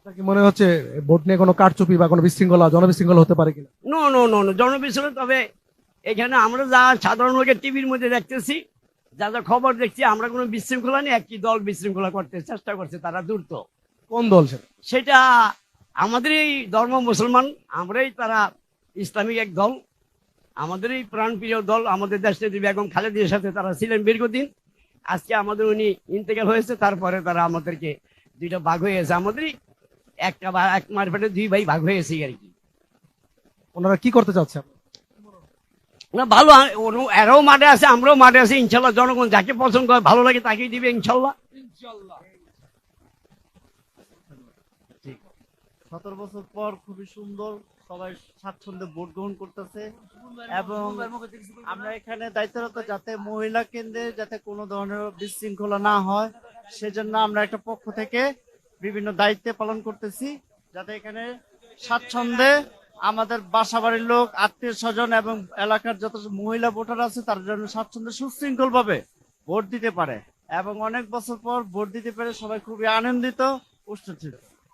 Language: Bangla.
আপনার কি মনে হচ্ছে ভোট নিয়ে কোনো কারচুপি বা কোনো বিশৃঙ্খলা জনবিশৃঙ্খলা হতে পারে কিনা? নো নো নো নো জনবিষয়। তবে এখানে আমরা যা সাধারণ লোকের টিভির মধ্যে দেখতেছি, যা যা খবর দেখছি, আমরা কোনো বিশৃঙ্খলা নেই। একটি দল বিশৃঙ্খলা করতে চেষ্টা করছে, তারা দ্রুত। কোন দল সেটা? সেটা আমাদের এই ধর্ম মুসলমান, আমরাই তারা ইসলামিক এক দল, আমাদের এই প্রাণপ্রিয় দল। আমাদের দেশনেত্রী বেগম খালেদার সাথে তারা ছিলেন দীর্ঘদিন। আজকে আমাদের উনি ইন্তেকাল হয়েছে, তারপরে তারা আমাদেরকে দুইটা ভাগ হয়ে গেছে। আমাদেরই একটা বা এক মারফেটে দুই ভাই ভাগ হয়েছে আর কি। ওনারা কি করতে চাচ্ছেন? না ভালো, এরাও মাঠে আছে, আমরাও মাঠে আছি। ইনশাল্লাহ জনগণ যাকে পছন্দ করে, ভালো লাগে তাকেই দিবে ইনশাল্লাহ। 17 বছর পর খুবই সুন্দর, সবাই স্বাচ্ছন্দ্যে ভোট গ্রহণ করতেছে এবং আমরা এখানে দায়িত্বরত যাতে মহিলা কেন্দ্রে যাতে কোনো ধরনের বিশৃঙ্খলা না হয়, সেজন্য আমরা একটা পক্ষ থেকে বিভিন্ন দায়িত্বে পালন করতেছি, যাতে এখানে স্বাচ্ছন্দ্যে আমাদের বাসা বাড়ির লোক, আত্মীয় স্বজন এবং এলাকার যত মহিলা ভোটার আছে তার জন্য স্বাচ্ছন্দ্যে সুশৃঙ্খল ভাবে ভোট দিতে পারে। এবং অনেক বছর পর ভোট দিতে পেরে সবাই খুবই আনন্দিত, উচ্ছ্বসিত।